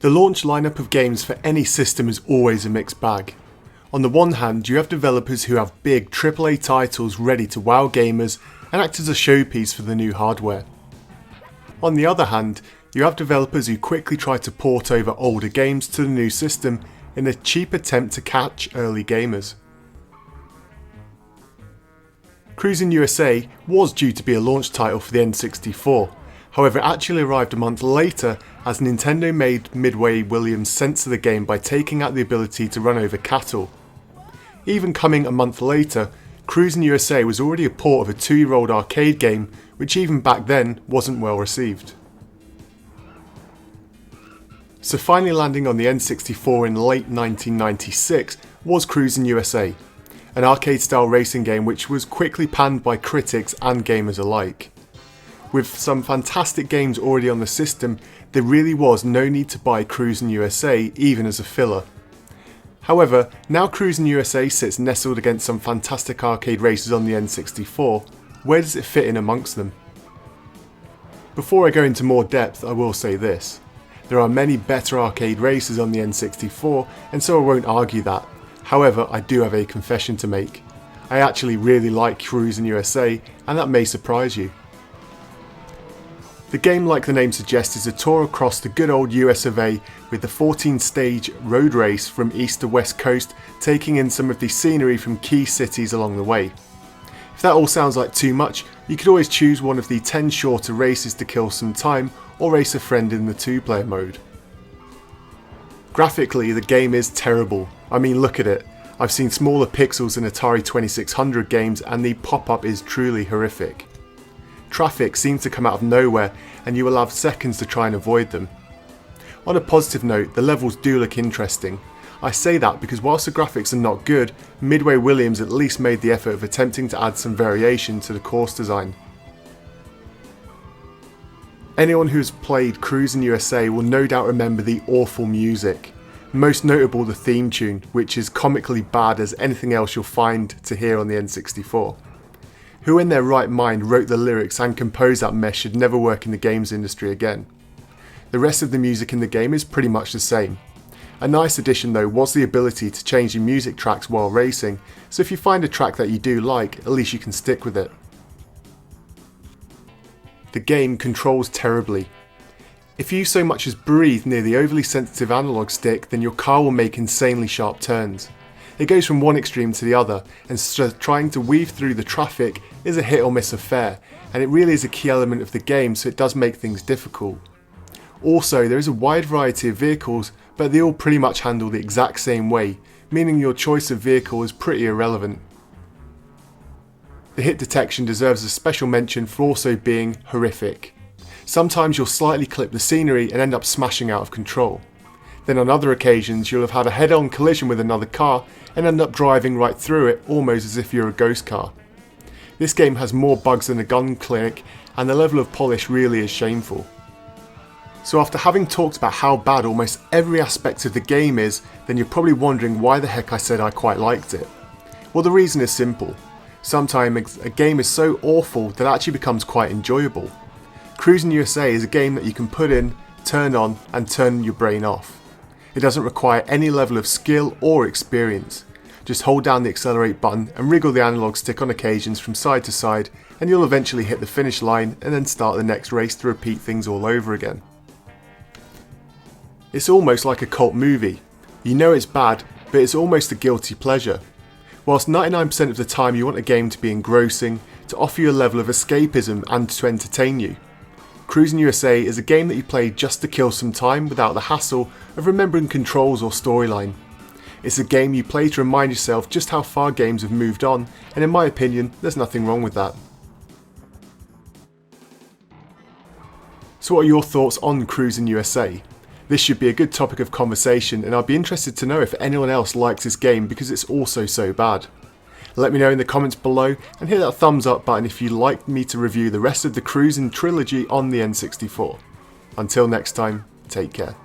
The launch lineup of games for any system is always a mixed bag. On the one hand, you have developers who have big AAA titles ready to wow gamers and act as a showpiece for the new hardware. On the other hand, you have developers who quickly try to port over older games to the new system in a cheap attempt to catch early gamers. Cruis'n USA was due to be a launch title for the N64, however it actually arrived a month later as Nintendo made Midway Games censor the game by taking out the ability to run over cattle. Even coming a month later, Cruis'n USA was already a port of a 2-year-old arcade game which even back then wasn't well received. So finally landing on the N64 in late 1996 was Cruis'n USA, an arcade style racing game which was quickly panned by critics and gamers alike. With some fantastic games already on the system, there really was no need to buy Cruis'n USA even as a filler. However, now Cruis'n USA sits nestled against some fantastic arcade races on the N64, where does it fit in amongst them? Before I go into more depth, I will say this. There are many better arcade races on the N64, and so I won't argue that. However, I do have a confession to make. I actually really like Cruis'n USA, and that may surprise you. The game, like the name suggests, is a tour across the good old US of A with the 14-stage road race from east to west coast, taking in some of the scenery from key cities along the way. If that all sounds like too much, you could always choose one of the 10 shorter races to kill some time or race a friend in the 2-player mode. Graphically, the game is terrible. I mean, look at it. I've seen smaller pixels in Atari 2600 games and the pop-up is truly horrific. Traffic seems to come out of nowhere and you will have seconds to try and avoid them. On a positive note, the levels do look interesting. I say that because whilst the graphics are not good, Midway Games at least made the effort of attempting to add some variation to the course design. Anyone who has played Cruis'n USA will no doubt remember the awful music. Most notable the theme tune, which is comically bad as anything else you'll find to hear on the N64. Who in their right mind wrote the lyrics and composed that mess should never work in the games industry again. The rest of the music in the game is pretty much the same. A nice addition though was the ability to change the music tracks while racing, so if you find a track that you do like, at least you can stick with it. The game controls terribly. If you so much as breathe near the overly sensitive analog stick, then your car will make insanely sharp turns. It goes from one extreme to the other, and so trying to weave through the traffic is a hit or miss affair, and it really is a key element of the game, so it does make things difficult. Also, there is a wide variety of vehicles, but they all pretty much handle the exact same way, meaning your choice of vehicle is pretty irrelevant. The hit detection deserves a special mention for also being horrific. Sometimes you'll slightly clip the scenery and end up smashing out of control. Then on other occasions you'll have had a head-on collision with another car and end up driving right through it almost as if you're a ghost car. This game has more bugs than a gun clinic and the level of polish really is shameful. So after having talked about how bad almost every aspect of the game is, then you're probably wondering why the heck I said I quite liked it. Well, the reason is simple. Sometimes a game is so awful that it actually becomes quite enjoyable. Cruis'n USA is a game that you can put in, turn on and turn your brain off. It doesn't require any level of skill or experience. Just hold down the accelerate button and wriggle the analog stick on occasions from side to side and you'll eventually hit the finish line and then start the next race to repeat things all over again. It's almost like a cult movie. You know it's bad, but it's almost a guilty pleasure. Whilst 99% of the time you want a game to be engrossing, to offer you a level of escapism and to entertain you. Cruis'n USA is a game that you play just to kill some time without the hassle of remembering controls or storyline. It's a game you play to remind yourself just how far games have moved on, and in my opinion, there's nothing wrong with that. So what are your thoughts on Cruis'n USA? This should be a good topic of conversation and I'd be interested to know if anyone else likes this game because it's also so bad. Let me know in the comments below and hit that thumbs up button if you'd like me to review the rest of the Cruis'n trilogy on the N64. Until next time, take care.